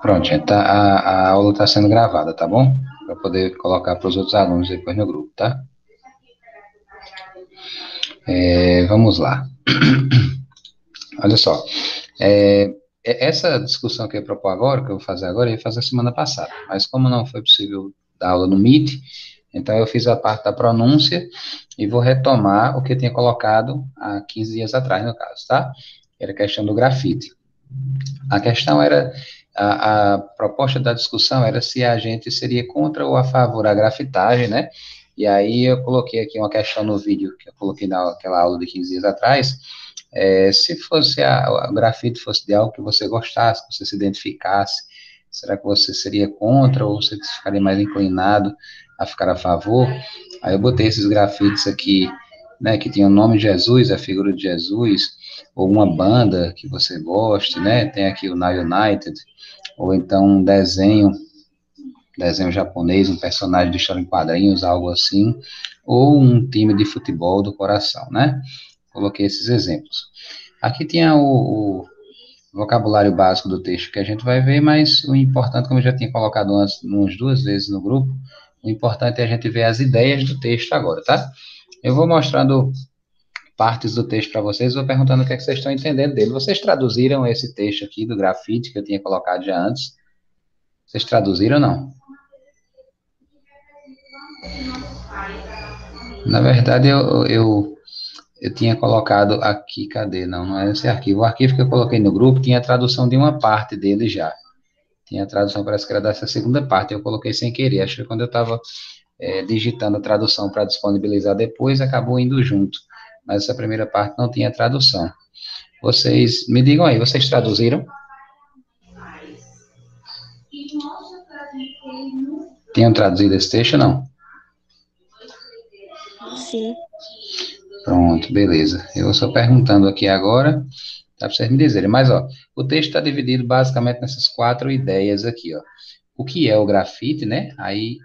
Pronto, gente, a aula está sendo gravada, tá bom? Para poder colocar para os outros alunos depois no grupo, tá? Vamos lá. Olha só, essa discussão que eu propor agora, que eu vou fazer agora, eu ia fazer semana passada, mas como não foi possível dar aula no Meet, então eu fiz a parte da pronúncia e vou retomar o que eu tinha colocado há 15 dias atrás, no caso, tá? Era a questão do grafite. A questão era, a proposta da discussão era se a gente seria contra ou a favor da grafitagem, né? E aí eu coloquei aqui uma questão no vídeo que eu coloquei naquela aula de 15 dias atrás, se fosse o grafite fosse de algo que você gostasse, que você se identificasse, será que você seria contra ou você ficaria mais inclinado a ficar a favor? Aí eu botei esses grafites aqui, né, que tinham o nome de Jesus, a figura de Jesus, ou uma banda que você goste, né? Tem aqui o Now United, ou então um desenho japonês, um personagem de história em quadrinhos, algo assim, ou um time de futebol do coração, né? Coloquei esses exemplos. Aqui tinha o vocabulário básico do texto que a gente vai ver, mas o importante, como eu já tinha colocado umas 2 vezes no grupo, o importante é a gente ver as ideias do texto agora, tá? Eu vou mostrando partes do texto para vocês, vou perguntando o que é que vocês estão entendendo dele. Vocês traduziram esse texto aqui do grafite que eu tinha colocado já antes? Vocês traduziram ou não? Na verdade, eu tinha colocado aqui, cadê? Não, não é esse arquivo. O arquivo que eu coloquei no grupo tinha a tradução de uma parte dele já. Tinha a tradução, parece que era dessa segunda parte, eu coloquei sem querer. Acho que quando eu estava digitando a tradução para disponibilizar depois, acabou indo junto. Mas essa primeira parte não tinha tradução. Vocês, me digam aí, vocês traduziram? Tinham traduzido esse texto, não? Sim. Pronto, beleza. Eu estou perguntando aqui agora, tá para vocês me dizerem. Mas, ó, o texto está dividido basicamente nessas 4 ideias aqui, ó. O que é o grafite, né? Aí,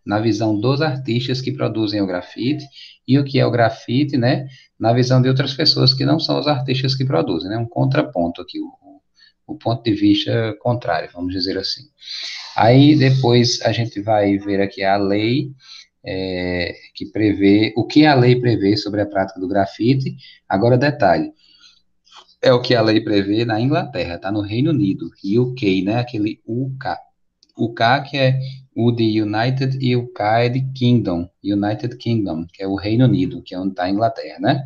na visão dos artistas que produzem o grafite, e o que é o grafite, né? Na visão de outras pessoas que não são os artistas que produzem, né? Um contraponto aqui, o ponto de vista contrário, vamos dizer assim. Aí, depois, a gente vai ver aqui a lei que prevê, o que a lei prevê sobre a prática do grafite. Agora, detalhe, é o que a lei prevê na Inglaterra, tá no Reino Unido, UK, né, aquele UK. UK que é o de United e o K é de Kingdom, United Kingdom, que é o Reino Unido, que é onde está a Inglaterra, né?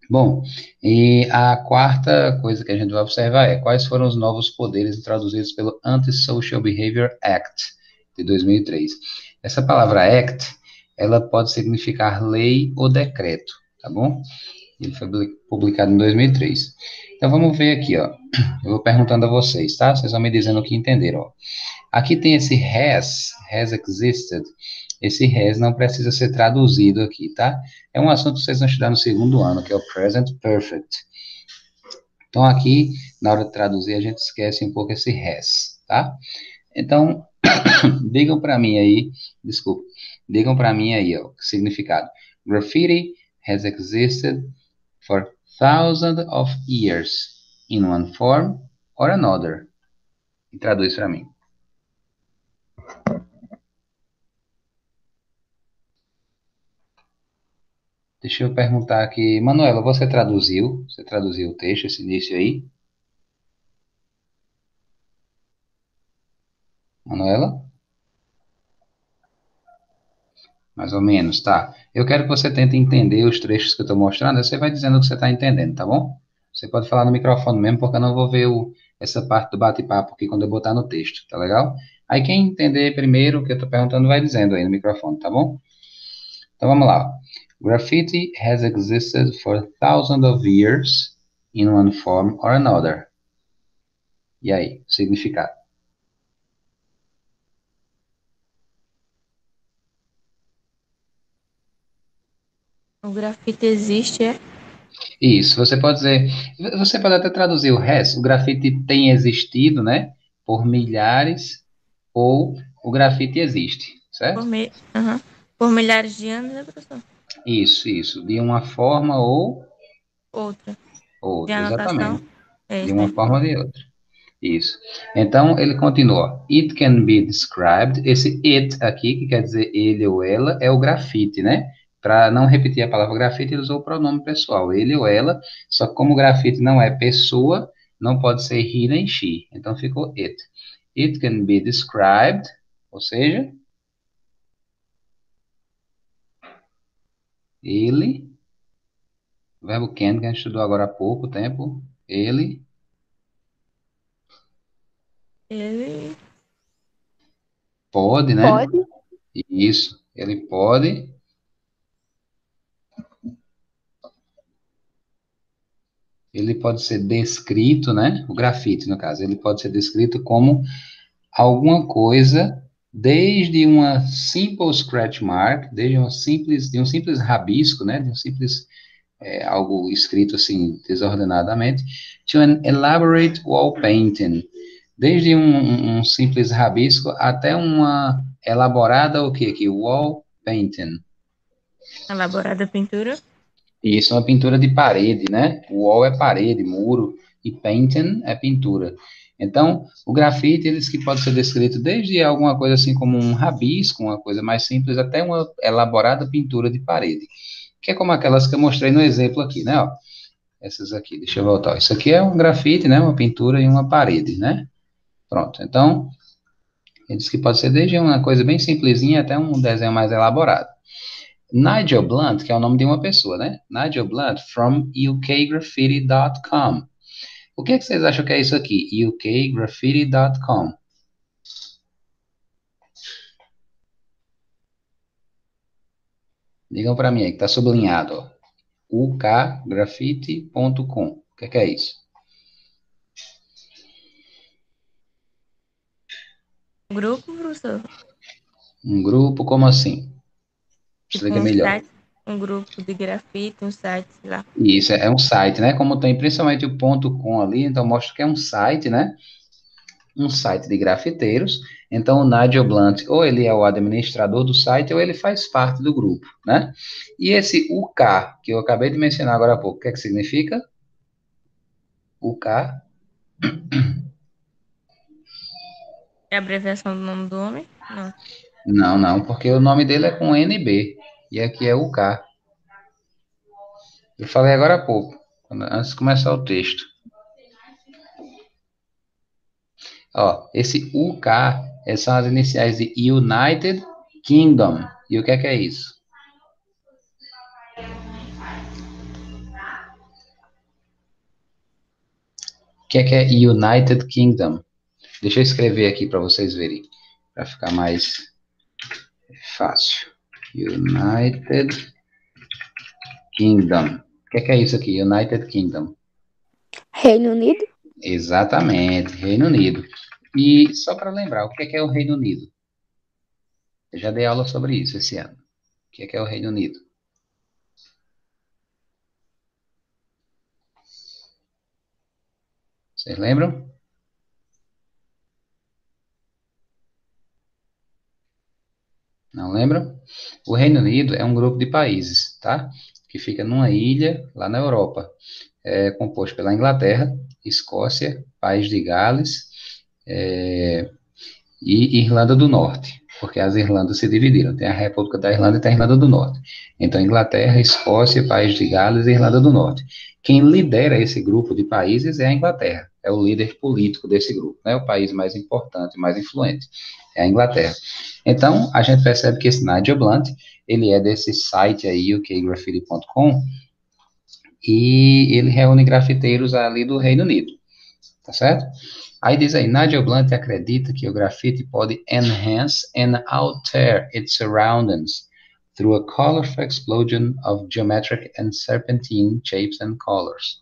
Bom, e a quarta coisa que a gente vai observar é quais foram os novos poderes introduzidos pelo Anti-Social Behavior Act de 2003. Essa palavra act, ela pode significar lei ou decreto, tá bom? Ele foi publicado em 2003. Então vamos ver aqui, ó. Eu vou perguntando a vocês, tá? Vocês vão me dizendo o que entenderam, ó. Aqui tem esse has existed. Esse has não precisa ser traduzido aqui, tá? É um assunto que vocês vão estudar no segundo ano, que é o present perfect. Então aqui, na hora de traduzir, a gente esquece um pouco esse has, tá? Então, digam para mim aí, desculpa, digam para mim aí, ó, o significado. Graffiti has existed for thousands of years in one form or another. E traduz para mim. Deixa eu perguntar aqui, Manuela, você traduziu? Você traduziu o texto, esse início aí? Manuela? Mais ou menos, tá. Eu quero que você tente entender os trechos que eu estou mostrando, aí você vai dizendo o que você está entendendo, tá bom? Você pode falar no microfone mesmo, porque eu não vou ver essa parte do bate-papo aqui quando eu botar no texto, tá legal? Aí quem entender primeiro o que eu estou perguntando vai dizendo aí no microfone, tá bom? Então vamos lá. Graffiti has existed for thousands of years in one form or another. E aí, significado? O grafite existe, é? Isso, você pode até traduzir o resto. O grafite tem existido, né, por milhares, ou o grafite existe, Por, certo? aham. Por milhares de anos, né, professor? Isso, de uma forma ou Outra. De outra, anotação. exatamente. É De isso uma mesmo. forma ou de outra. Isso. Então, ele continua. It can be described. Esse it aqui, que quer dizer ele ou ela, é o grafite, né? Para não repetir a palavra grafite, ele usou o pronome pessoal, ele ou ela. Só que como grafite não é pessoa, não pode ser he nem she. Então, ficou it. It can be described, ou seja, ele, o verbo can, que a gente estudou agora há pouco tempo, ele Ele pode, né? Pode. Isso, ele pode. Ele pode ser descrito, né? O grafite, no caso, ele pode ser descrito como alguma coisa, desde uma simple scratch mark, de um simples rabisco, né? De um simples algo escrito assim desordenadamente, to an elaborate wall painting, desde um simples rabisco até uma elaborada o que aqui? Wall painting. elaborada a pintura. Isso é uma pintura de parede, né? Wall é parede, muro, e painting é pintura. Então, o grafite, eles que pode ser descrito desde alguma coisa assim como um rabisco, uma coisa mais simples, até uma elaborada pintura de parede. Que é como aquelas que eu mostrei no exemplo aqui, né? Ó, essas aqui, deixa eu voltar. Isso aqui é um grafite, né? Uma pintura em uma parede, né? Pronto. Então, eles que pode ser desde uma coisa bem simplesinha até um desenho mais elaborado. Nigel Blunt, que é o nome de uma pessoa, né? Nigel Blunt, from ukgraffiti.com. O que é que vocês acham que é isso aqui? ukgraffiti.com. Digam para mim aí, que está sublinhado, ó. ukgraffiti.com. O que é isso? Grupo, professor. Um grupo, como assim? Tipo Explica um melhor. site, um grupo de grafite, um site, sei lá. Isso, é um site, né? Como tem principalmente o ponto .com ali, então mostra que é um site, né? Um site de grafiteiros. Então, o Nigel Blunt, ou ele é o administrador do site, ou ele faz parte do grupo, né? E esse UK, que eu acabei de mencionar agora há pouco, o que é que significa? UK. É a abreviação do nome do homem? Não. Não, não, porque o nome dele é com NB, e aqui é UK. Eu falei agora há pouco, antes de começar o texto. Ó, esse UK são as iniciais de United Kingdom. E o que é isso? O que é United Kingdom? Deixa eu escrever aqui para vocês verem, para ficar mais fácil. United Kingdom. O que é isso aqui? United Kingdom. Reino Unido. Exatamente, Reino Unido. E só para lembrar, o que é o Reino Unido? Eu já dei aula sobre isso esse ano. O que é o Reino Unido? Vocês lembram? Não lembram? O Reino Unido é um grupo de países, tá? Que fica numa ilha lá na Europa. É composto pela Inglaterra, Escócia, País de Gales, e Irlanda do Norte, porque as Irlandas se dividiram. Tem a República da Irlanda e tem a Irlanda do Norte. Então, Inglaterra, Escócia, País de Gales e Irlanda do Norte. Quem lidera esse grupo de países é a Inglaterra, é o líder político desse grupo, né? O país mais importante, mais influente, é a Inglaterra. Então, a gente percebe que esse Nigel Blunt, ele é desse site aí, ukgraffiti.com, e ele reúne grafiteiros ali do Reino Unido, tá certo? Aí diz aí, Nigel Blunt acredita que o grafite pode enhance and alter its surroundings through a colorful explosion of geometric and serpentine shapes and colors.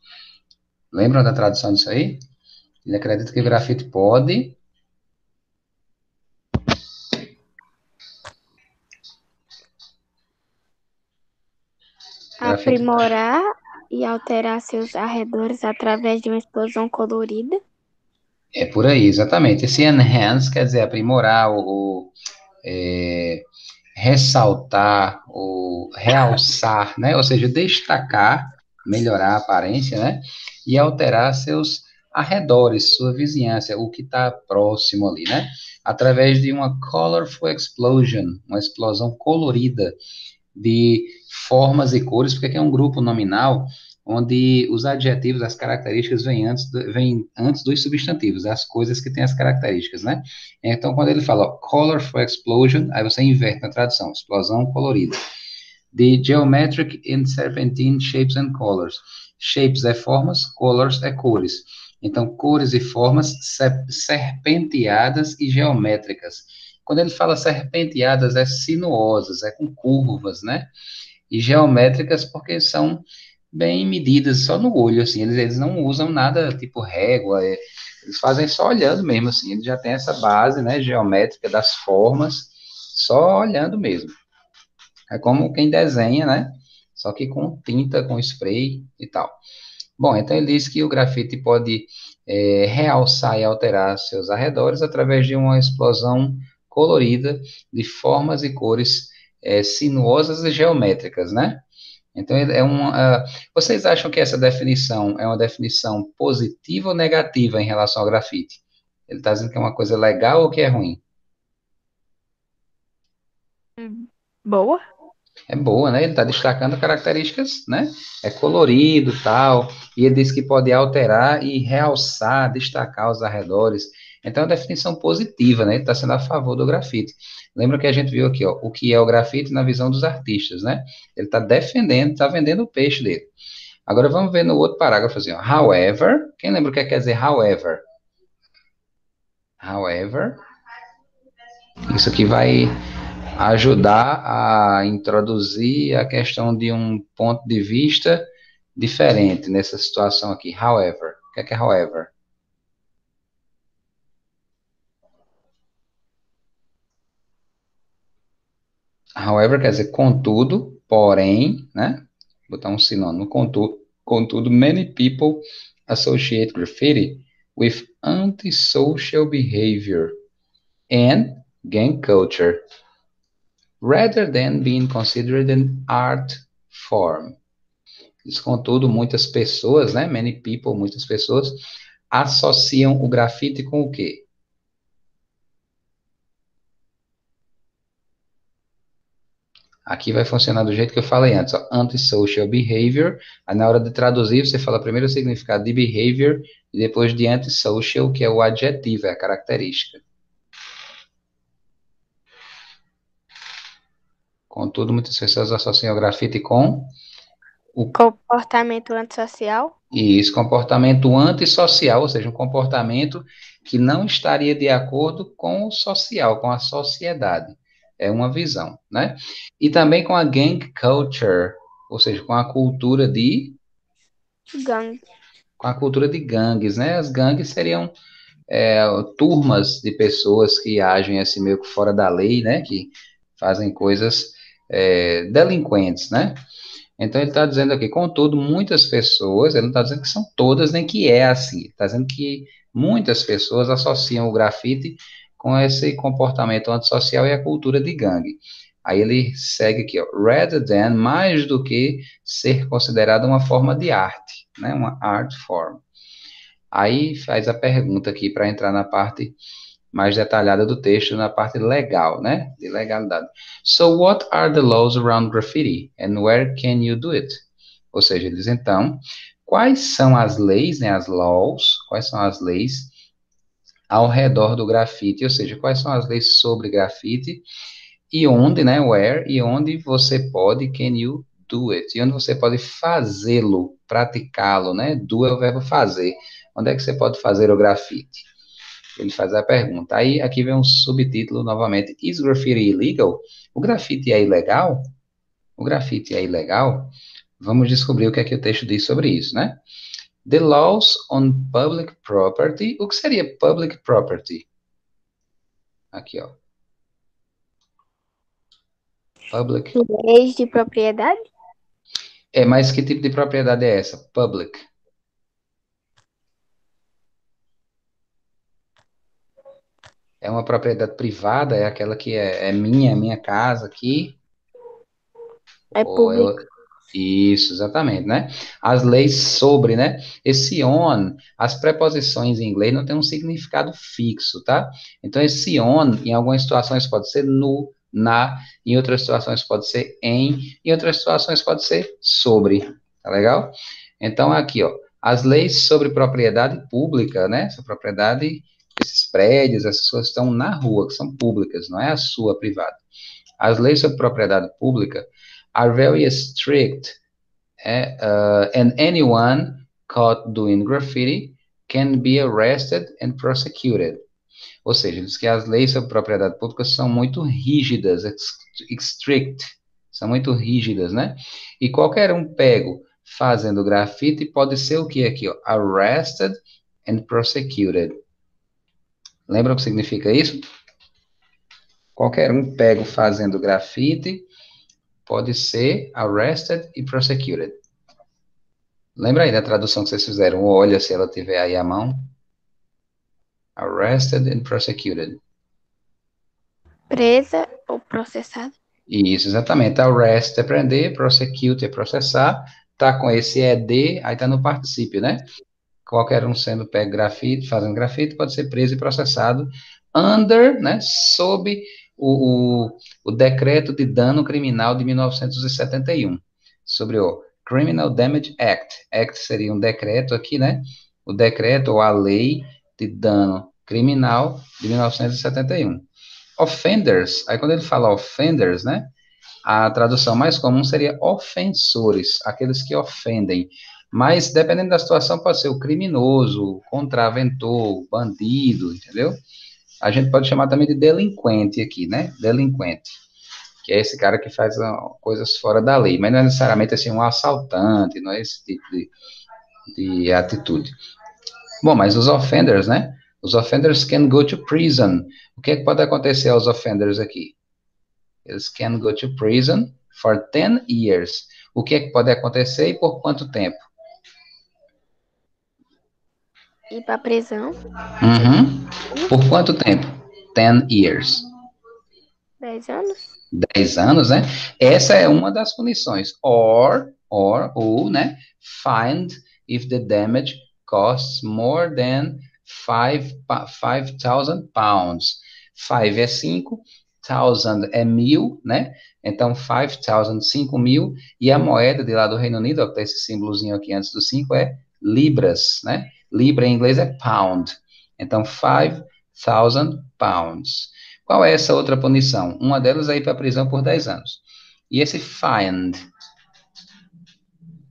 Lembram da tradução disso aí? Ele acredita que o grafite pode Aprimorar e alterar seus arredores através de uma explosão colorida. É por aí, exatamente. Esse enhance quer dizer aprimorar ou ressaltar ou realçar, né? Ou seja, destacar, melhorar a aparência, né? E alterar seus arredores, sua vizinhança, o que está próximo ali, né? Através de uma colorful explosion, uma explosão colorida de formas e cores, porque aqui é um grupo nominal onde os adjetivos, as características vêm antes dos substantivos, as coisas que têm as características, né? Então, quando ele fala colorful explosion, aí você inverte na tradução, explosão colorida. The geometric and serpentine shapes and colors. Shapes é formas, colors é cores. Então, cores e formas serpenteadas e geométricas. Quando ele fala serpenteadas, é sinuosas, é com curvas, né? E geométricas porque são bem medidas só no olho, assim. Eles não usam nada tipo régua, eles fazem só olhando mesmo, assim. Eles já têm essa base, né, geométrica das formas, só olhando mesmo. É como quem desenha, né? Só que com tinta, com spray e tal. Bom, então ele diz que o grafite pode realçar e alterar seus arredores através de uma explosão colorida de formas e cores sinuosas e geométricas, né? Então, vocês acham que essa definição é uma definição positiva ou negativa em relação ao grafite? Ele está dizendo que é uma coisa legal ou que é ruim? Boa? É boa, né? Ele está destacando características, né? É colorido, tal, e ele diz que pode alterar e realçar, destacar os arredores. Então, é uma definição positiva, né? Ele está sendo a favor do grafite. Lembra que a gente viu aqui, ó, o que é o grafite na visão dos artistas, né? Ele está defendendo, está vendendo o peixe dele. Agora vamos ver no outro parágrafo assim, ó. However, quem lembra o que quer dizer however? However, isso aqui vai ajudar a introduzir a questão de um ponto de vista diferente nessa situação aqui. However, o que é however? However quer dizer contudo, porém, né? Vou botar um sinônimo, contudo, many people associate graffiti with antisocial behavior and gang culture, rather than being considered an art form. Isso, contudo, muitas pessoas, né? Many people, muitas pessoas, associam o grafite com o quê? Aqui vai funcionar do jeito que eu falei antes, ó, antisocial behavior. Aí na hora de traduzir, você fala primeiro o significado de behavior e depois de antisocial, que é o adjetivo, é a característica. Contudo, muitas pessoas associam o grafite com o Comportamento antissocial. isso, comportamento antissocial, ou seja, um comportamento que não estaria de acordo com o social, com a sociedade. É uma visão, né? E também com a gang culture, ou seja, com a cultura Gangue. com a cultura de gangues, né? As gangues seriam turmas de pessoas que agem assim meio que fora da lei, né? Que fazem coisas delinquentes, né? Então ele está dizendo aqui, contudo, muitas pessoas, ele não está dizendo que são todas, nem que é assim, está dizendo que muitas pessoas associam o grafite com esse comportamento antissocial e a cultura de gangue. Aí ele segue aqui, ó, rather than, mais do que ser considerado uma forma de arte, né, uma art form. Aí faz a pergunta aqui para entrar na parte mais detalhada do texto, na parte legal, né? De legalidade. So, what are the laws around graffiti and where can you do it? Ou seja, eles então, quais são as leis, né? As laws, quais são as leis ao redor do grafite? Ou seja, quais são as leis sobre grafite e onde, né? Where e onde você pode, can you do it? E onde você pode fazê-lo, praticá-lo, né? Do é o verbo fazer. Onde é que você pode fazer o grafite? Ele faz a pergunta. Aí aqui vem um subtítulo novamente. Is graffiti illegal? O grafite é ilegal? O grafite é ilegal? Vamos descobrir o que é que o texto diz sobre isso, né? The laws on public property. O que seria public property? Aqui, ó. Public. Leis de propriedade. Mas que tipo de propriedade é essa? Public. É uma propriedade privada? É aquela que é minha casa aqui? É Ou público. Isso, exatamente, né? As leis sobre, né? Esse on, as preposições em inglês não têm um significado fixo, tá? Então, esse on, em algumas situações pode ser no, na, em outras situações pode ser em outras situações pode ser sobre, tá legal? Então, aqui, ó, as leis sobre propriedade pública, né? Essa propriedade, esses prédios, essas coisas estão na rua, que são públicas, não é a sua privada. As leis sobre propriedade pública are very strict, and anyone caught doing graffiti can be arrested and prosecuted. Ou seja, diz que as leis sobre propriedade pública são muito rígidas, strict, são muito rígidas, né? E qualquer um pego fazendo grafite pode ser o que aqui, ó? Arrested and prosecuted. Lembra o que significa isso? Qualquer um pego fazendo grafite pode ser arrested e prosecuted. Lembra aí da tradução que vocês fizeram? Olha, se ela tiver aí à mão. Arrested and prosecuted. Presa ou processada. Isso, exatamente. Arrest é prender, prosecute é processar. Tá com esse ED, aí tá no particípio, né? Qualquer um sendo pego grafite, fazendo grafite, pode ser preso e processado under, né? Sob o decreto de dano criminal de 1971. Sobre o Criminal Damage Act. Act seria um decreto aqui, né? O decreto ou a lei de dano criminal de 1971. Offenders, aí quando ele fala offenders, né? A tradução mais comum seria ofensores, aqueles que ofendem. Mas, dependendo da situação, pode ser o criminoso, o contraventor, o bandido, entendeu? A gente pode chamar também de delinquente aqui, né? Delinquente, que é esse cara que faz coisas fora da lei, mas não é necessariamente assim um assaltante, não é esse tipo de atitude. Bom, mas os offenders, né? Os offenders can go to prison. O que é que pode acontecer aos offenders aqui? Eles can go to prison for 10 years. O que é que pode acontecer e por quanto tempo? Ir pra prisão. Uhum. Por quanto tempo? 10 years. 10 anos. 10 anos, né? Essa é uma das punições. Ou, né? Fined if the damage costs more than 5,000 pounds. 5 é 5, 1,000 é 1.000, né? Então, 5,000, 5.000. E a moeda de lá do Reino Unido, ó, que tá esse símbolozinho aqui antes do 5, é libras, né? Libra em inglês é pound. Então, 5,000 pounds. Qual é essa outra punição? Uma delas é ir para a prisão por 10 anos. E esse fined,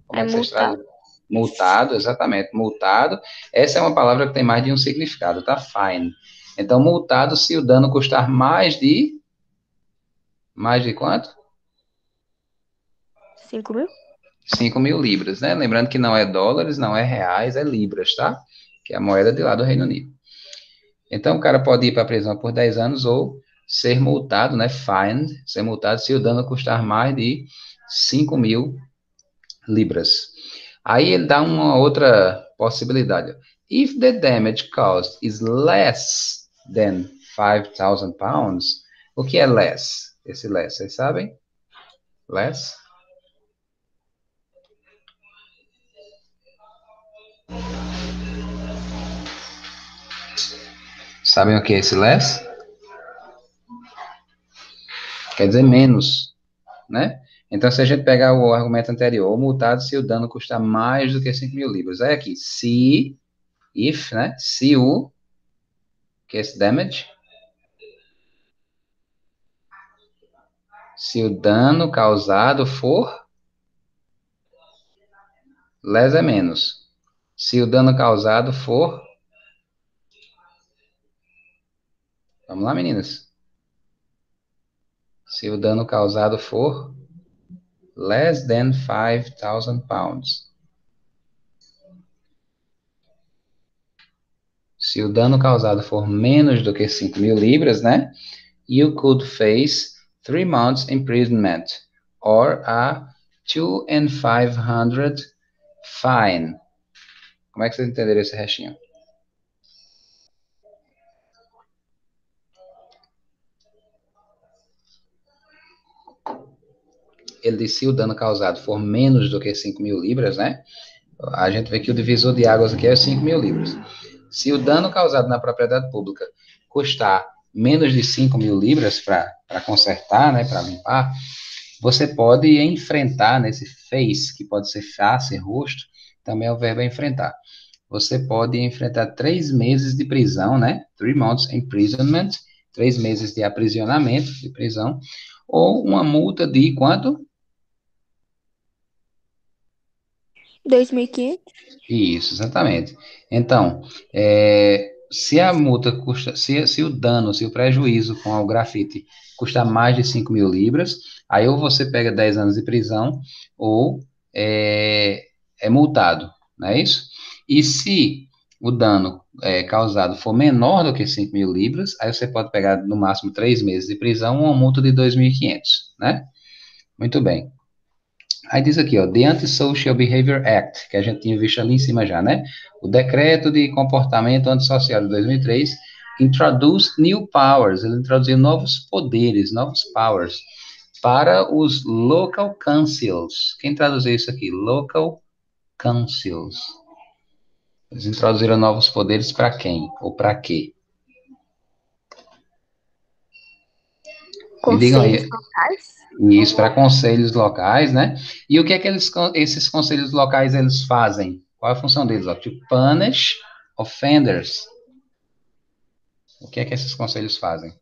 como É é que vocês multado. trazem? Multado, exatamente, multado. Essa é uma palavra que tem mais de um significado, tá? Fine. Então, multado se o dano custar mais de quanto? 5.000? 5.000 libras, né? Lembrando que não é dólares, não é reais, é libras, tá? Que é a moeda de lá do Reino Unido. Então, o cara pode ir para a prisão por 10 anos ou ser multado, né? Fined, ser multado se o dano custar mais de 5.000 libras. Aí ele dá uma outra possibilidade. If the damage caused is less than 5,000 pounds, o que é less? Esse less, vocês sabem? Less? Sabem o que é esse less? Quer dizer menos, né? Então, se a gente pegar o argumento anterior, o multado se o dano custar mais do que 5.000 libras. Aí aqui, se, if, né? Se o, que é esse damage, se o dano causado for, less é menos. Se o dano causado for, vamos lá, meninas. Se o dano causado for less than 5,000 pounds. Se o dano causado for menos do que 5.000 libras, né? You could face 3 months imprisonment or a 2,500 fine. Como é que vocês entenderam esse restinho? ele diz se o dano causado for menos do que 5.000 libras, né? A gente vê que o divisor de águas aqui é 5.000 libras. Se o dano causado na propriedade pública custar menos de 5.000 libras para consertar, né, para limpar, você pode enfrentar nesse face, que pode ser face, rosto, também é o verbo enfrentar. Você pode enfrentar 3 meses de prisão, né? 3 months imprisonment, 3 meses de aprisionamento, de prisão, ou uma multa de quanto? 2.500? Isso, exatamente. Então, se a multa custa, se o dano, se o prejuízo com o grafite custar mais de 5.000 libras, aí ou você pega 10 anos de prisão, ou é multado, não é isso? E se o dano causado for menor do que 5.000 libras, aí você pode pegar no máximo 3 meses de prisão ou uma multa de 2.500, né? Muito bem. Aí diz aqui, ó, The Antisocial Behavior Act, que a gente tinha visto ali em cima já, né? O Decreto de Comportamento Antissocial de 2003 introduz new powers, ele introduziu novos poderes, novos powers, para os local councils. Quem traduziu isso aqui? Local councils. Eles introduziram novos poderes para quem? Ou para quê? Me digam Conselhos aí. locais? Isso, para conselhos locais, né? E o que é que esses conselhos locais eles fazem? Qual é a função deles? Ó? To punish offenders. O que é que esses conselhos fazem?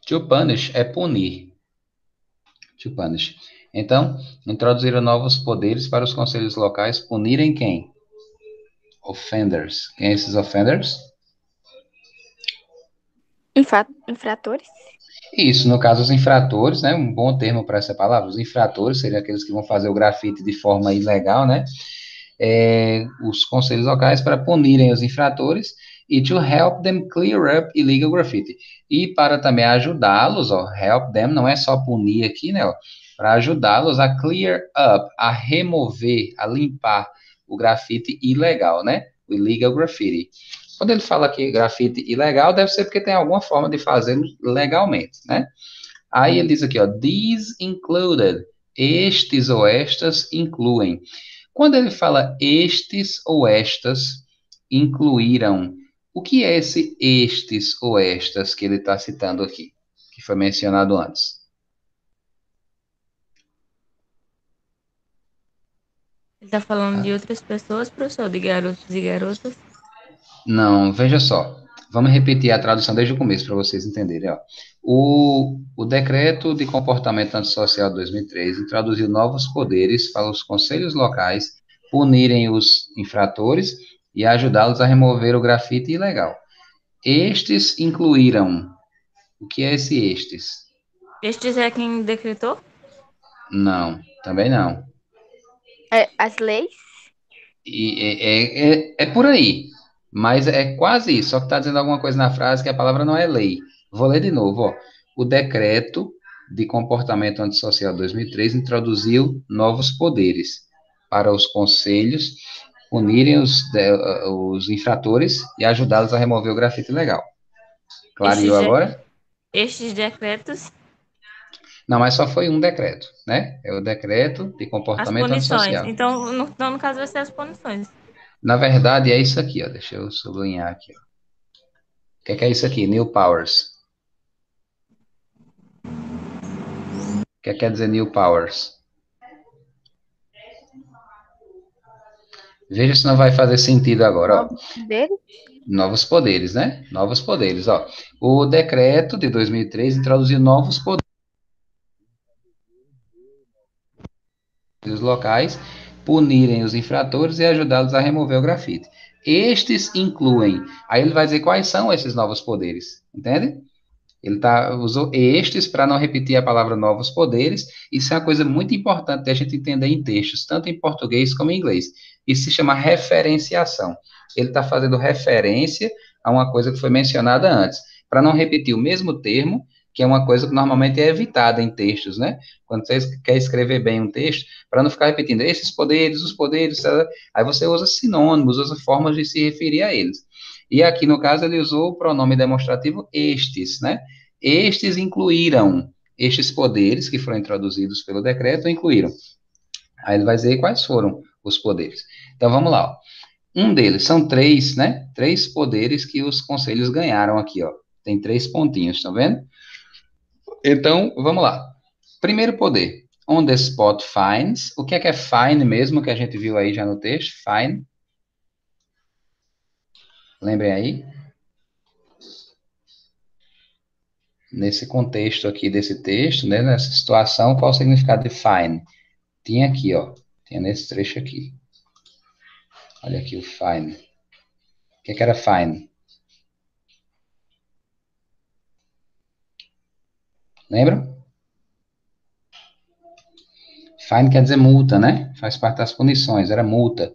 To punish é punir. To punish. Então, introduziram novos poderes para os conselhos locais punirem quem? Offenders. Quem são esses offenders? Infratores? Isso, no caso, os infratores, né? Um bom termo para essa palavra. Os infratores seriam aqueles que vão fazer o grafite de forma ilegal, né? Os conselhos locais para punirem os infratores e to help them clear up illegal graffiti. E para também ajudá-los, ó, help them não é só punir aqui, né? Para ajudá-los a clear up, a remover, a limpar o grafite ilegal, né? O illegal graffiti. Quando ele fala aqui grafite ilegal, deve ser porque tem alguma forma de fazê-lo legalmente, né? Aí ele diz aqui, ó, these included, estes ou estas incluem. Quando ele fala estes ou estas incluíram, o que é esse estes ou estas que ele está citando aqui, que foi mencionado antes? Ele tá falando de outras pessoas, professor, de garotos e garotas. Não, veja só. Vamos repetir a tradução desde o começo para vocês entenderem. Ó. O Decreto de Comportamento Antissocial de 2003 introduziu novos poderes para os conselhos locais punirem os infratores e ajudá-los a remover o grafite ilegal. Estes incluíram. O que é esse estes? Estes é quem decretou? Não, também não. As leis? É por aí, mas é quase isso, só que está dizendo alguma coisa na frase que a palavra não é lei. Vou ler de novo, ó. O Decreto de Comportamento Antissocial de 2003 introduziu novos poderes para os conselhos punirem os infratores e ajudá-los a remover o grafite ilegal. Estes, Clareou agora? estes decretos, Não, mas só foi um decreto, né? É o Decreto de as Comportamento punições. Antissocial. Então, no caso, vai ser as punições. Na verdade, é isso aqui, ó. Deixa eu sublinhar aqui, ó. O que é isso aqui? New Powers. O que quer dizer New Powers? Veja se não vai fazer sentido agora, ó. Novos poderes? Novos poderes, né? Novos poderes, ó. O decreto de 2003 introduziu novos poderes locais, punirem os infratores e ajudá-los a remover o grafite. Estes incluem. Aí ele vai dizer quais são esses novos poderes, entende? Ele usou estes para não repetir a palavra novos poderes. Isso é uma coisa muito importante de a gente entender em textos, tanto em português como em inglês. Isso se chama referenciação. Ele está fazendo referência a uma coisa que foi mencionada antes. Para não repetir o mesmo termo, que é uma coisa que normalmente é evitada em textos, né? Quando você quer escrever bem um texto, para não ficar repetindo esses poderes, os poderes, tá? Aí você usa sinônimos, usa formas de se referir a eles. E aqui, no caso, ele usou o pronome demonstrativo estes, né? Estes incluíram, estes poderes que foram introduzidos pelo decreto incluíram. Aí ele vai dizer quais foram os poderes. Então, vamos lá, ó. Um deles, são três, né? Três poderes que os conselhos ganharam aqui, ó. Tem 3 pontinhos, tá vendo? Então, vamos lá. Primeiro poder, on the spot fines. O que é fine mesmo, que a gente viu aí já no texto? Fine. Lembrem aí? Nesse contexto aqui desse texto, né? Nessa situação, qual o significado de fine? Tinha aqui, ó. Tinha nesse trecho aqui. Olha aqui o fine. O que era fine? Lembra? Fine quer dizer multa, né? Faz parte das punições, era multa.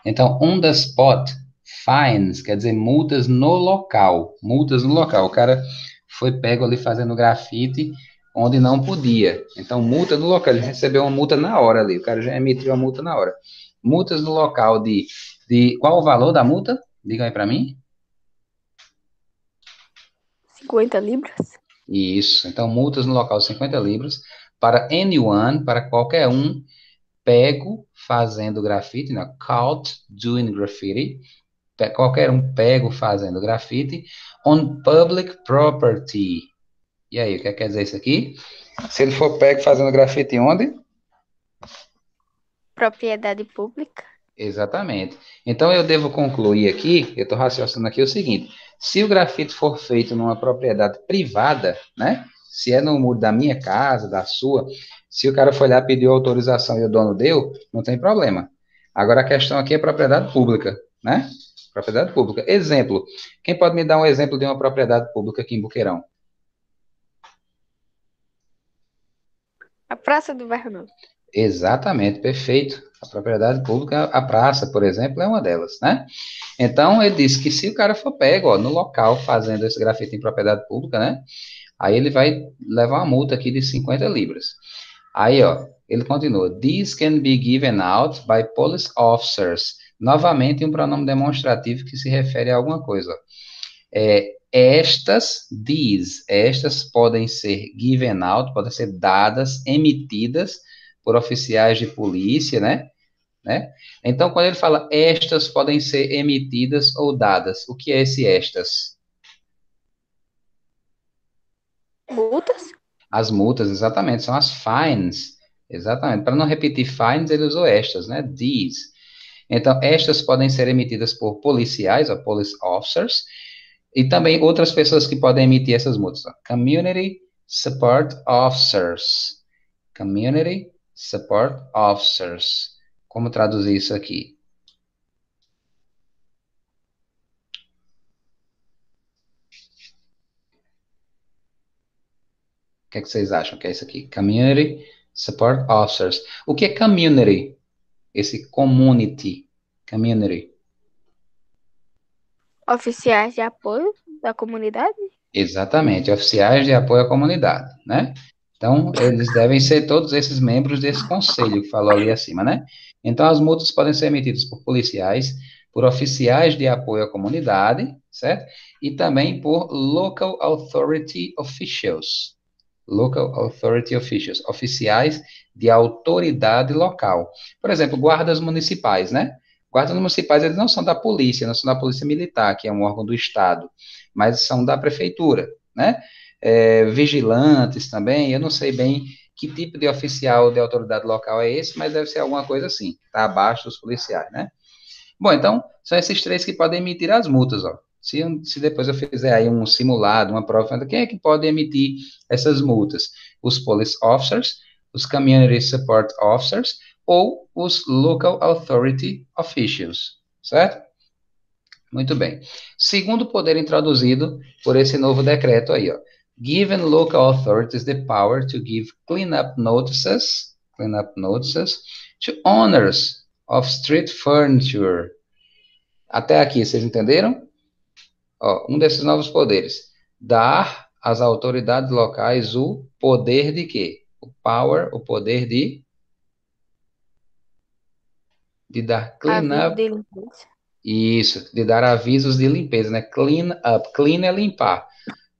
Então, on the spot, fines quer dizer multas no local. Multas no local. O cara foi pego ali fazendo grafite onde não podia. Então, multa no local. Ele recebeu uma multa na hora ali. O cara já emitiu a multa na hora. Multas no local de qual o valor da multa? Diga aí para mim. 50 libras. Isso. Então, multas no local de 50 libras para anyone, para qualquer um pego fazendo grafite, né? Caught doing graffiti. Qualquer um pego fazendo grafite on public property. E aí, o que quer dizer isso aqui? Se ele for pego fazendo grafite onde? Propriedade pública. Exatamente. Então, eu devo concluir aqui, eu estou raciocinando aqui o seguinte, se o grafite for feito numa propriedade privada, né? Se é no muro da minha casa, da sua, se o cara foi lá, pediu autorização e o dono deu, não tem problema. Agora, a questão aqui é propriedade pública, né? Propriedade pública. Exemplo. Quem pode me dar um exemplo de uma propriedade pública aqui em Boqueirão? A Praça do Bairro Novo. Exatamente, perfeito. A propriedade pública, a praça, por exemplo, é uma delas, né? Então, ele disse que se o cara for pego, ó, no local, fazendo esse grafite em propriedade pública, né? Aí ele vai levar uma multa aqui de 50 libras. Aí, ó, ele continua. These can be given out by police officers. Novamente, um pronome demonstrativo que se refere a alguma coisa. Estas podem ser given out, podem ser dadas, emitidas por oficiais de polícia, né? Então, quando ele fala estas podem ser emitidas ou dadas, o que é esse estas? Multas? As multas, exatamente, são as fines. Exatamente. Para não repetir fines, ele usou estas, né? These. Então, estas podem ser emitidas por policiais, ou police officers, e também outras pessoas que podem emitir essas multas. Community Support Officers. Community Support Officers. Como traduzir isso aqui? O que é que vocês acham que é isso aqui? Community Support Officers. O que é community? Esse community. Community. Oficiais de apoio da comunidade? Exatamente, oficiais de apoio à comunidade, né? Então, eles devem ser todos esses membros desse conselho que falou ali acima, né? Então, as multas podem ser emitidas por policiais, por oficiais de apoio à comunidade, certo? E também por local authority officials. Local authority officials, oficiais de autoridade local. Por exemplo, guardas municipais, né? Guardas municipais, eles não são da polícia, não são da polícia militar, que é um órgão do Estado, mas são da prefeitura, né? Vigilantes também, eu não sei bem que tipo de oficial de autoridade local é esse, mas deve ser alguma coisa assim, está abaixo dos policiais, né? Bom, então, são esses três que podem emitir as multas, ó. Se depois eu fizer aí um simulado, uma prova, quem é que pode emitir essas multas? Os police officers, os community support officers ou os local authority officials, certo? Muito bem. Segundo poder introduzido por esse novo decreto aí, ó. Given local authorities the power to give cleanup notices to owners of street furniture. Até aqui, vocês entenderam? Ó, um desses novos poderes. Dar às autoridades locais o poder de quê? O power, o poder de dar clean Aviso up. de limpeza. Isso, de dar avisos de limpeza, né? Clean up. Clean é limpar.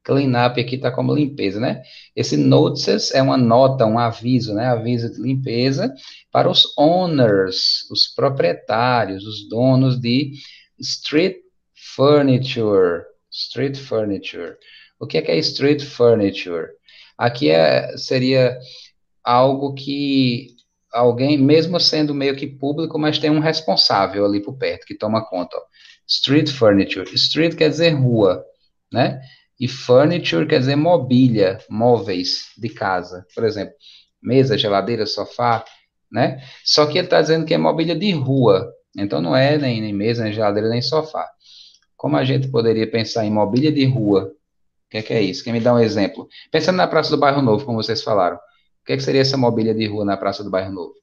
Clean up aqui está como limpeza, né? Esse notices é uma nota, um aviso, né? Aviso de limpeza para os owners, os proprietários, os donos de street furniture. Street furniture. O que é street furniture? Aqui seria algo que alguém, mesmo sendo meio que público, mas tem um responsável ali por perto que toma conta. Ó. Street furniture. Street quer dizer rua, né? E furniture quer dizer mobília, móveis de casa. Por exemplo, mesa, geladeira, sofá, né? Só que ele está dizendo que é mobília de rua. Então não é nem mesa, nem geladeira, nem sofá. Como a gente poderia pensar em mobília de rua? O que é isso? Quem me dá um exemplo? Pensando na Praça do Bairro Novo, como vocês falaram. O que seria essa mobília de rua na Praça do Bairro Novo?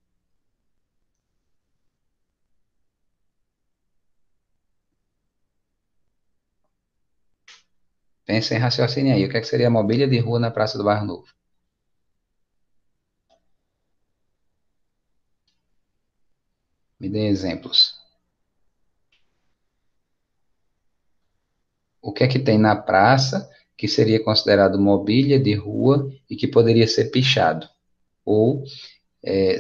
Pensa em raciocínio aí. O que seria a mobília de rua na Praça do Bairro Novo? Me dê exemplos. O que é que tem na praça que seria considerado mobília de rua e que poderia ser pichado? Ou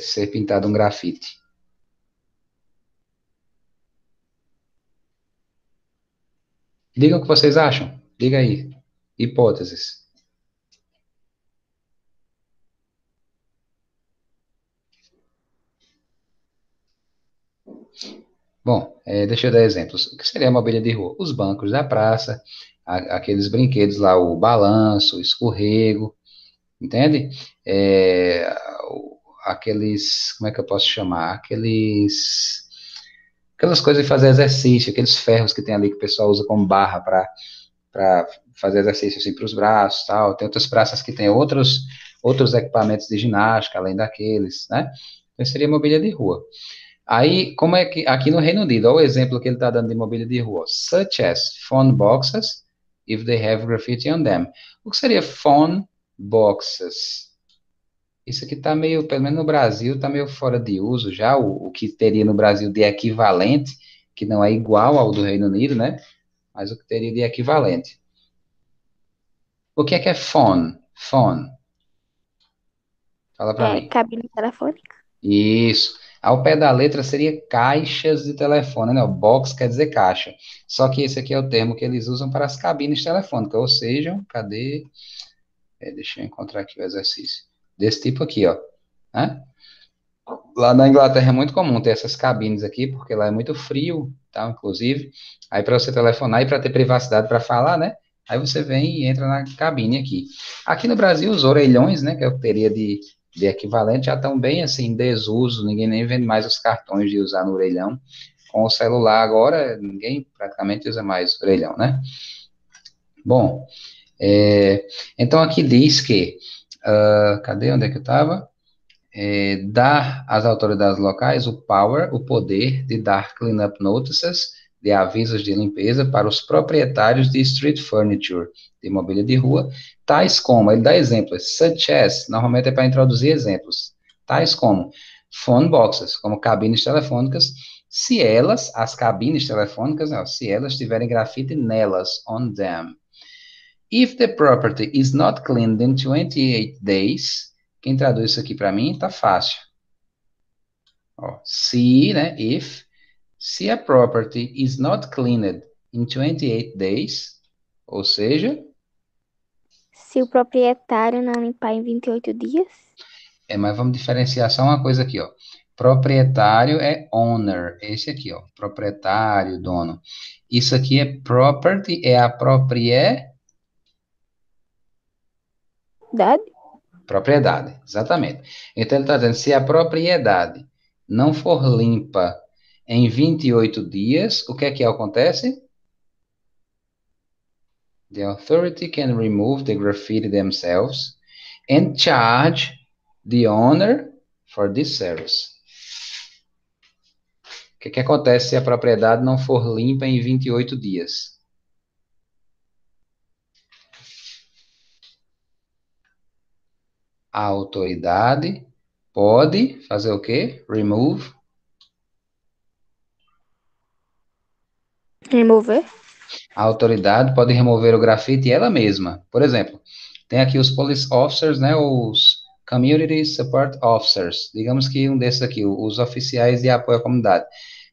ser pintado um grafite? Digam o que vocês acham. Diga aí. Hipóteses. Bom, deixa eu dar exemplos. O que seria a mobília de rua? Os bancos da praça, aqueles brinquedos lá, o balanço, o escorrego, entende? É, aqueles, como é que eu posso chamar? Aquelas coisas de fazer exercício, aqueles ferros que tem ali que o pessoal usa como barra para fazer exercício assim para os braços, tal. Tem outras praças que tem outros equipamentos de ginástica além daqueles, né? Então seria mobília de rua. Aí, como é que aqui no Reino Unido, olha o exemplo que ele está dando de mobília de rua, such as phone boxes, if they have graffiti on them. O que seria phone boxes? Isso aqui está meio, pelo menos no Brasil, está meio fora de uso já, o que teria no Brasil de equivalente, que não é igual ao do Reino Unido, né? Mas o que teria de equivalente. O que é phone? Phone. Fala para mim. Cabine telefônica. Isso. Ao pé da letra seria caixas de telefone, né? O box quer dizer caixa. Só que esse aqui é o termo que eles usam para as cabines telefônicas, ou seja, cadê? Deixa eu encontrar aqui o exercício. Desse tipo aqui, ó. Né? Lá na Inglaterra é muito comum ter essas cabines aqui, porque lá é muito frio, tá? Inclusive. Aí para você telefonar e para ter privacidade para falar, né? Aí você vem e entra na cabine aqui. Aqui no Brasil, os orelhões, né? Que eu teria de equivalente, já estão bem assim, em desuso. Ninguém nem vende mais os cartões de usar no orelhão. Com o celular agora, ninguém praticamente usa mais orelhão, né? Bom, então aqui diz que. Cadê? Onde é que eu estava? Dar às autoridades locais o power, o poder de dar clean-up notices, de avisos de limpeza para os proprietários de street furniture, de mobília de rua, tais como, ele dá exemplos, such as, normalmente é para introduzir exemplos, tais como phone boxes, como cabines telefônicas, se elas, as cabines telefônicas, não, se elas tiverem grafite nelas, on them. If the property is not cleaned in 28 days, quem traduz isso aqui para mim tá fácil. Ó, se, né, se a property is not cleaned in 28 days, ou seja, Se o proprietário não limpar em 28 dias. mas vamos diferenciar só uma coisa aqui, ó. Proprietário é owner, esse aqui, ó, proprietário, dono. Isso aqui é property, é a Dade? propriedade, exatamente. Então ele está dizendo, se a propriedade não for limpa em 28 dias, o que é que acontece? The authority can remove the graffiti themselves and charge the owner for this service. O que acontece se a propriedade não for limpa em 28 dias? A autoridade pode fazer o quê? Remove. Remover. A autoridade pode remover o grafite ela mesma. Por exemplo, tem aqui os police officers, né? Os community support officers. Digamos que um desses aqui, os oficiais de apoio à comunidade.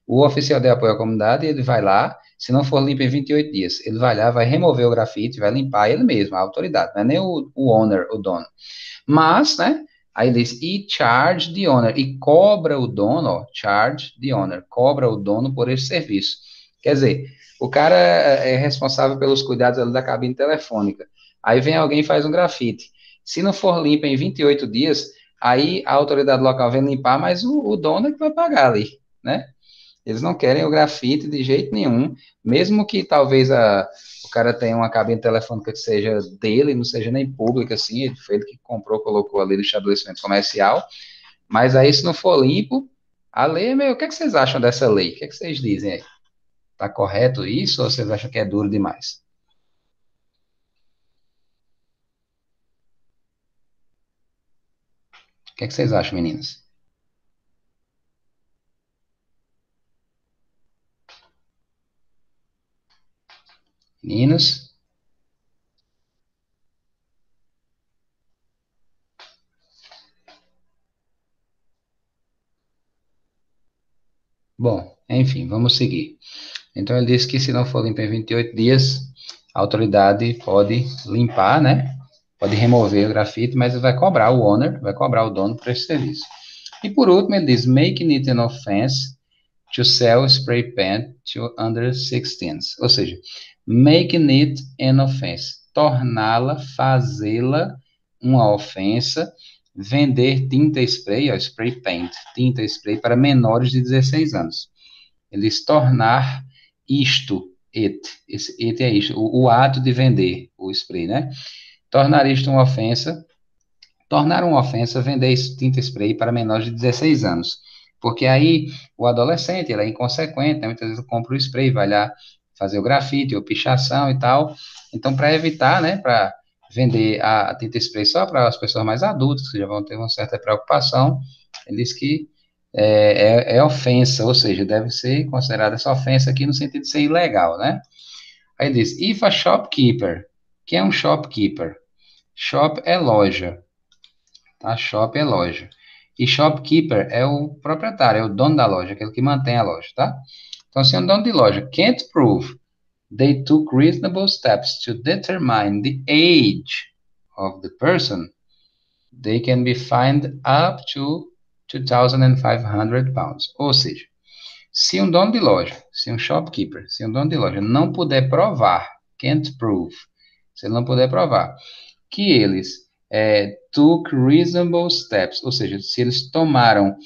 O oficial de apoio à comunidade, ele vai lá, se não for limpo em 28 dias, ele vai lá, vai remover o grafite, vai limpar ele mesmo, a autoridade, não é nem o owner, o dono. Mas, né, aí diz, e charge the owner, e cobra o dono, ó, charge the owner, cobra o dono por esse serviço. Quer dizer, o cara é responsável pelos cuidados ali da cabine telefônica. Aí vem alguém e faz um grafite. Se não for limpo em 28 dias, aí a autoridade local vem limpar, mas o dono é que vai pagar ali, né? Eles não querem o grafite de jeito nenhum, mesmo que talvez o cara tenha uma cabine telefônica que seja dele, não seja nem pública, assim, ele foi ele que comprou, colocou ali no estabelecimento comercial, mas aí se não for limpo, a lei é meio... O que é que vocês acham dessa lei? O que é que vocês dizem aí? Tá correto isso ou vocês acham que é duro demais? O que é que vocês acham, meninas? Meninos? Bom, enfim, vamos seguir. Então, ele disse que se não for limpo em 28 dias, a autoridade pode limpar, né? Pode remover o grafite, mas vai cobrar o owner, vai cobrar o dono por esse serviço. E por último, ele diz, making it an offense to sell spray paint to under 16. Ou seja, making it an offense, torná-la, fazê-la uma ofensa, vender tinta spray, ó, spray paint, tinta spray para menores de 16 anos. Eles tornar isto, esse it é isto, o ato de vender o spray, né? Tornar isto uma ofensa, tornar uma ofensa vender tinta spray para menores de 16 anos. Porque aí o adolescente, ele é inconsequente, né? Muitas vezes compra o spray, vai lá fazer o grafite ou pichação e tal. Então, para evitar, né, para vender a tinta spray só para as pessoas mais adultas, que já vão ter uma certa preocupação, ele diz que é ofensa, ou seja, deve ser considerada essa ofensa aqui no sentido de ser ilegal, né? Aí diz, if a shopkeeper, que é um shopkeeper? Shop é loja, tá? Shop é loja. E shopkeeper é o proprietário, é o dono da loja, aquele que mantém a loja, tá? Então, se um dono de loja can't prove they took reasonable steps to determine the age of the person, they can be fined up to 2,500 pounds. Ou seja, se um dono de loja, se um shopkeeper, se um dono de loja não puder provar, can't prove, se ele não puder provar que eles took reasonable steps, ou seja, se eles tomaram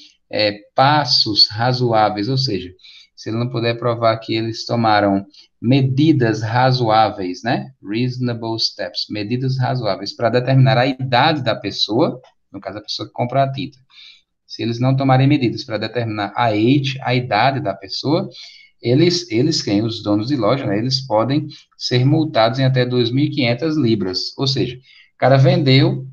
passos razoáveis, ou seja, se ele não puder provar que eles tomaram medidas razoáveis, né? Reasonable steps, medidas razoáveis para determinar a idade da pessoa, no caso a pessoa que compra a tinta. Se eles não tomarem medidas para determinar a age, a idade da pessoa, quem, os donos de loja, né, eles podem ser multados em até 2.500 libras. Ou seja, o cara vendeu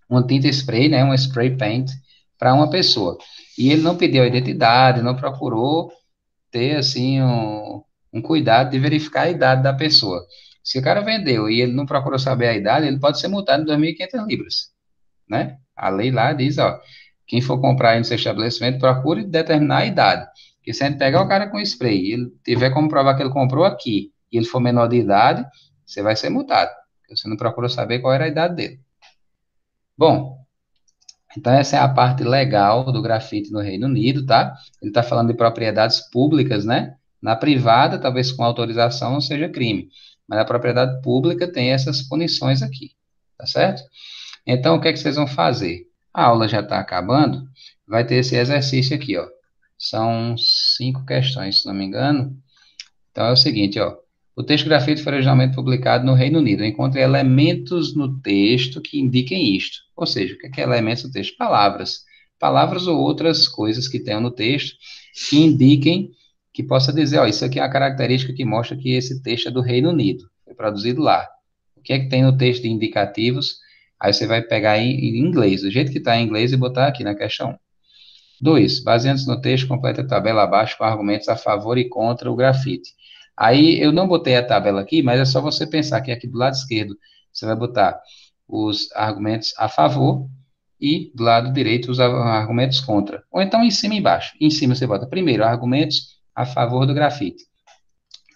uma tinta spray, né, um spray paint, para uma pessoa. E ele não pediu a identidade, não procurou ter, assim, um cuidado de verificar a idade da pessoa. Se o cara vendeu e ele não procurou saber a idade, ele pode ser multado em 2.500 libras, né? A lei lá diz, ó, quem for comprar aí no seu estabelecimento, procure determinar a idade. Porque se a gente pegar o cara com spray e ele tiver como provar que ele comprou aqui, e ele for menor de idade, você vai ser multado. Porque você não procurou saber qual era a idade dele. Bom, então essa é a parte legal do grafite no Reino Unido, tá? Ele está falando de propriedades públicas, né? Na privada, talvez com autorização não seja crime, mas na propriedade pública tem essas punições aqui, tá certo? Então, o que é que vocês vão fazer? A aula já está acabando, vai ter esse exercício aqui, ó. São 5 questões, se não me engano. Então, é o seguinte, ó. O texto grafite foi originalmente publicado no Reino Unido. Encontre elementos no texto que indiquem isto. Ou seja, o que é elementos no texto? Palavras. Palavras ou outras coisas que tenham no texto que indiquem, que possa dizer, ó, isso aqui é uma característica que mostra que esse texto é do Reino Unido. Foi produzido lá. O que é que tem no texto de indicativos? Aí você vai pegar em inglês, do jeito que está em inglês, e botar aqui na questão 1. 2. Baseando-se no texto, completa a tabela abaixo com argumentos a favor e contra o grafite. Aí eu não botei a tabela aqui, mas é só você pensar que aqui do lado esquerdo você vai botar os argumentos a favor e do lado direito os argumentos contra. Ou então em cima e embaixo. Em cima você bota primeiro argumentos a favor do grafite.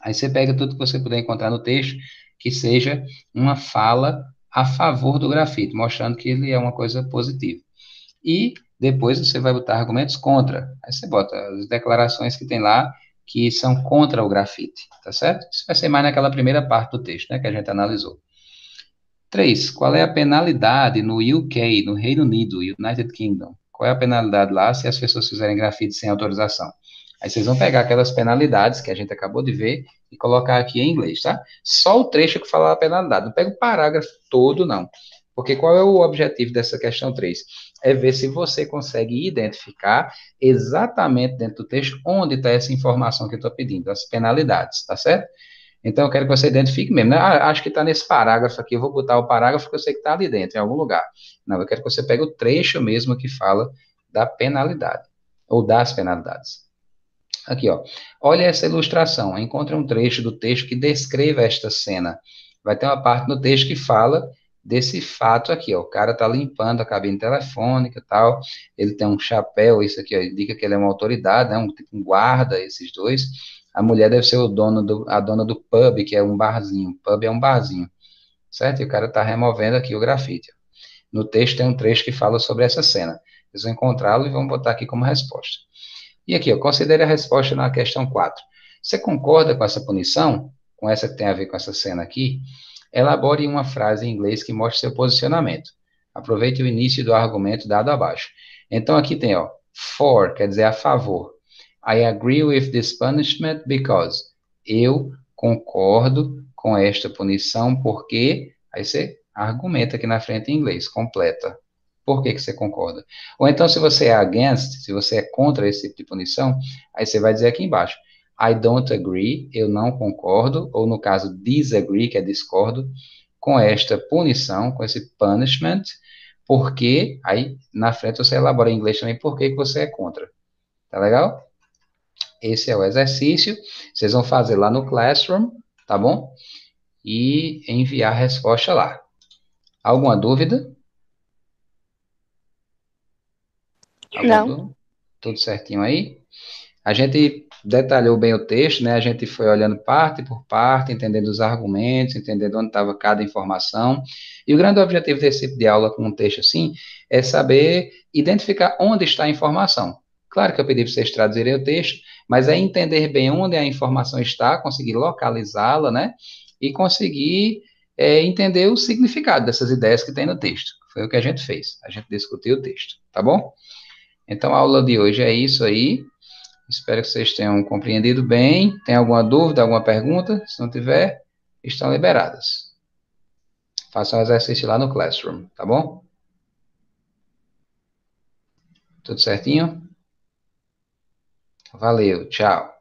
Aí você pega tudo que você puder encontrar no texto que seja uma fala a favor do grafite, mostrando que ele é uma coisa positiva. E depois você vai botar argumentos contra. Aí você bota as declarações que tem lá que são contra o grafite, tá certo? Isso vai ser mais naquela primeira parte do texto, né, que a gente analisou. 3. Qual é a penalidade no UK, no Reino Unido, United Kingdom? Qual é a penalidade lá se as pessoas fizerem grafite sem autorização? Aí vocês vão pegar aquelas penalidades que a gente acabou de ver e colocar aqui em inglês, tá? Só o trecho que fala a penalidade, não pega o parágrafo todo, não. Porque qual é o objetivo dessa questão 3? É ver se você consegue identificar exatamente dentro do texto onde está essa informação que eu estou pedindo, as penalidades, tá certo? Então, eu quero que você identifique mesmo, né? Ah, acho que está nesse parágrafo aqui, eu vou botar o parágrafo que eu sei que está ali dentro, em algum lugar. Não, eu quero que você pegue o trecho mesmo que fala da penalidade, ou das penalidades. Aqui, ó. Olha essa ilustração. Encontre um trecho do texto que descreva esta cena. Vai ter uma parte no texto que fala desse fato aqui, ó. O cara tá limpando a cabine telefônica e tal. Ele tem um chapéu, isso aqui, ó, indica que ele é uma autoridade, né? Um guarda, esses dois. A mulher deve ser a dona do pub, que é um barzinho. Pub é um barzinho, certo? E o cara tá removendo aqui o grafite. No texto tem um trecho que fala sobre essa cena. Vocês vão encontrá-lo e vão botar aqui como resposta. E aqui, ó, considere a resposta na questão 4. Você concorda com essa punição? Com essa que tem a ver com essa cena aqui? Elabore uma frase em inglês que mostre seu posicionamento. Aproveite o início do argumento dado abaixo. Então, aqui tem, ó, for, quer dizer a favor. I agree with this punishment because. Eu concordo com esta punição porque. Aí você argumenta aqui na frente em inglês, completa. Por que que você concorda? Ou então, se você é against, se você é contra esse tipo de punição, aí você vai dizer aqui embaixo, I don't agree, eu não concordo, ou no caso, disagree, que é discordo, com esta punição, com esse punishment, porque, aí na frente você elabora em inglês também por que que você é contra. Tá legal? Esse é o exercício, vocês vão fazer lá no Classroom, tá bom? E enviar a resposta lá. Alguma dúvida? Alguma Não. dúvida? Tudo certinho aí? A gente detalhou bem o texto, né? A gente foi olhando parte por parte, entendendo os argumentos, entendendo onde estava cada informação. E o grande objetivo desse tipo de aula com um texto assim é saber identificar onde está a informação. Claro que eu pedi para vocês traduzirem o texto, mas é entender bem onde a informação está, conseguir localizá-la, né? E conseguir entender o significado dessas ideias que tem no texto. Foi o que a gente fez. A gente discutiu o texto, tá bom? Então, a aula de hoje é isso aí. Espero que vocês tenham compreendido bem. Tem alguma dúvida, alguma pergunta? Se não tiver, estão liberadas. Façam o exercício lá no Classroom, tá bom? Tudo certinho? Valeu, tchau.